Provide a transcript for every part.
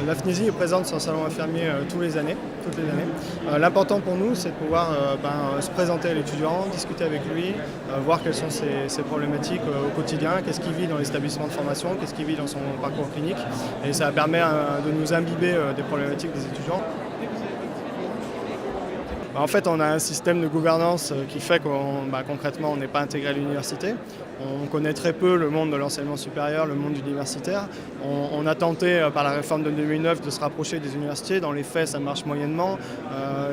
La FNESI est présente sur le salon infirmier toutes les années. L'important pour nous, c'est de pouvoir se présenter à l'étudiant, discuter avec lui, voir quelles sont ses problématiques au quotidien, qu'est-ce qu'il vit dans l'établissement de formation, qu'est-ce qu'il vit dans son parcours clinique. Et ça permet de nous imbiber des problématiques des étudiants. En fait, on a un système de gouvernance qui fait qu'on concrètement, on n'est pas intégré à l'université. On connaît très peu le monde de l'enseignement supérieur, le monde universitaire. On a tenté, par la réforme de 2009, de se rapprocher des universités. Dans les faits, ça marche moyennement.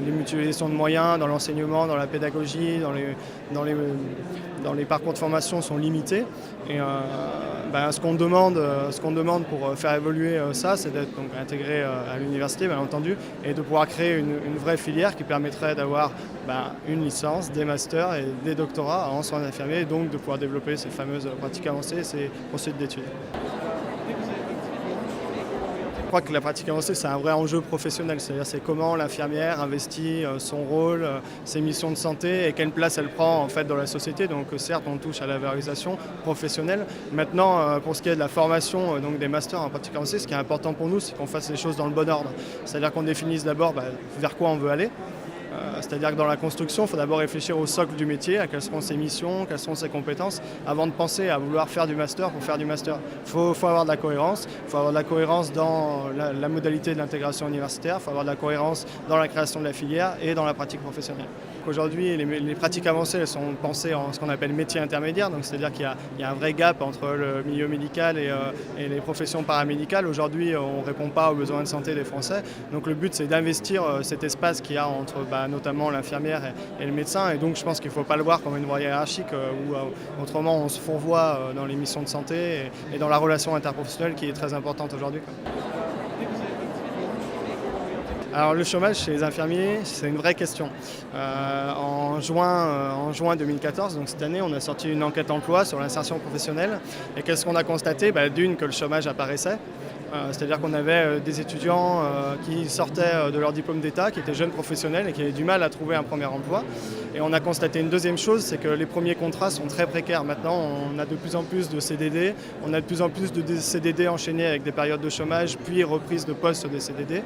Les mutualisations de moyens dans l'enseignement, dans la pédagogie, dans les parcours de formation sont limitées. Et ce qu'on demande pour faire évoluer ça, c'est d'être donc intégré à l'université, bien entendu, et de pouvoir créer une vraie filière qui permettrait d'avoir une licence, des masters et des doctorats en soins infirmiers, et donc de pouvoir développer ces fameuses pratiques avancées, ces poursuites d'études. Je crois que la pratique avancée, c'est un vrai enjeu professionnel, c'est-à-dire c'est comment l'infirmière investit son rôle, ses missions de santé et quelle place elle prend en fait dans la société. Donc certes, on touche à la valorisation professionnelle. Maintenant, pour ce qui est de la formation, donc des masters en pratique avancée, ce qui est important pour nous, c'est qu'on fasse les choses dans le bon ordre. C'est-à-dire qu'on définisse d'abord vers quoi on veut aller. C'est-à-dire que dans la construction, il faut d'abord réfléchir au socle du métier, à quelles seront ses missions, quelles seront ses compétences, avant de penser à vouloir faire du master pour faire du master. Il faut avoir de la cohérence. Il faut avoir de la cohérence dans la modalité de l'intégration universitaire, il faut avoir de la cohérence dans la création de la filière et dans la pratique professionnelle. Aujourd'hui, les pratiques avancées elles sont pensées en ce qu'on appelle métier intermédiaire, donc c'est-à-dire qu'il y a un vrai gap entre le milieu médical et les professions paramédicales. Aujourd'hui, on ne répond pas aux besoins de santé des Français. Donc le but, c'est d'investir cet espace qu'il y a entre notamment l'infirmière et le médecin. Et donc je pense qu'il ne faut pas le voir comme une voie hiérarchique où autrement on se fourvoie dans les missions de santé et dans la relation interprofessionnelle qui est très importante aujourd'hui. Alors le chômage chez les infirmiers, c'est une vraie question. En juin 2014, donc cette année, on a sorti une enquête emploi sur l'insertion professionnelle. Et qu'est-ce qu'on a constaté ? D'une, que le chômage apparaissait. C'est-à-dire qu'on avait des étudiants qui sortaient de leur diplôme d'État, qui étaient jeunes professionnels et qui avaient du mal à trouver un premier emploi. Et on a constaté une deuxième chose, c'est que les premiers contrats sont très précaires. Maintenant, on a de plus en plus de CDD, on a de plus en plus de CDD enchaînés avec des périodes de chômage, puis reprise de poste des CDD.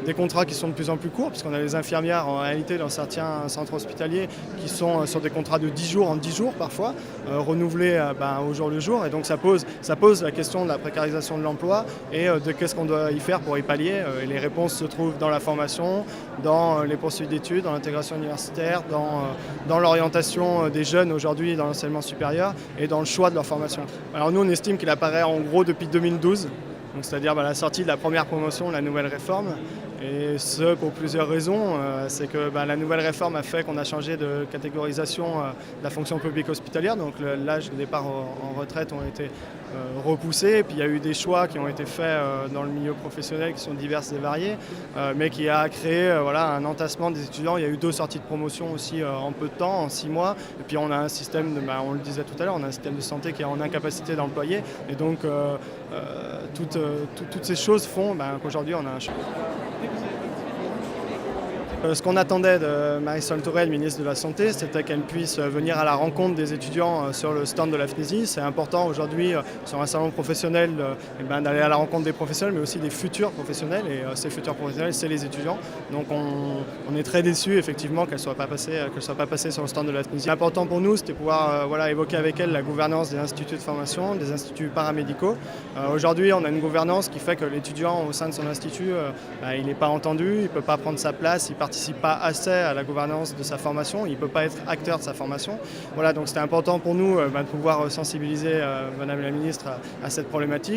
Des contrats qui sont de plus en plus courts, puisqu'on a les infirmières en réalité dans certains centres hospitaliers qui sont sur des contrats de 10 jours en 10 jours parfois, renouvelés au jour le jour. Et donc ça pose la question de la précarisation de l'emploi et de qu'est-ce qu'on doit y faire pour y pallier. Et les réponses se trouvent dans la formation, dans les poursuites d'études, dans l'intégration universitaire, dans l'orientation des jeunes aujourd'hui dans l'enseignement supérieur et dans le choix de leur formation. Alors nous on estime qu'il apparaît en gros depuis 2012. C'est-à-dire la sortie de la première promotion, la nouvelle réforme. Et ce, pour plusieurs raisons. C'est que la nouvelle réforme a fait qu'on a changé de catégorisation de la fonction publique hospitalière. Donc l'âge de départ en retraite ont été repoussés. Et puis il y a eu des choix qui ont été faits dans le milieu professionnel qui sont divers et variés, mais qui a créé un entassement des étudiants. Il y a eu 2 sorties de promotion aussi en peu de temps, en 6 mois. Et puis on a un système, on le disait tout à l'heure, on a un système de santé qui est en incapacité d'employer. Et donc toutes ces choses font qu'aujourd'hui on a un choc. Ce qu'on attendait de Marisol Touraine, ministre de la Santé, c'était qu'elle puisse venir à la rencontre des étudiants sur le stand de la FNESI. C'est important aujourd'hui sur un salon professionnel d'aller à la rencontre des professionnels, mais aussi des futurs professionnels. Et ces futurs professionnels, c'est les étudiants. Donc on est très déçus effectivement qu'elle ne soit pas passée sur le stand de la FNESI. L'important pour nous, c'était pouvoir évoquer avec elle la gouvernance des instituts de formation, des instituts paramédicaux. Aujourd'hui, on a une gouvernance qui fait que l'étudiant au sein de son institut, il n'est pas entendu, il ne peut pas prendre sa place, il participe pas assez à la gouvernance de sa formation, il ne peut pas être acteur de sa formation. Donc c'était important pour nous de pouvoir sensibiliser Madame la Ministre à cette problématique.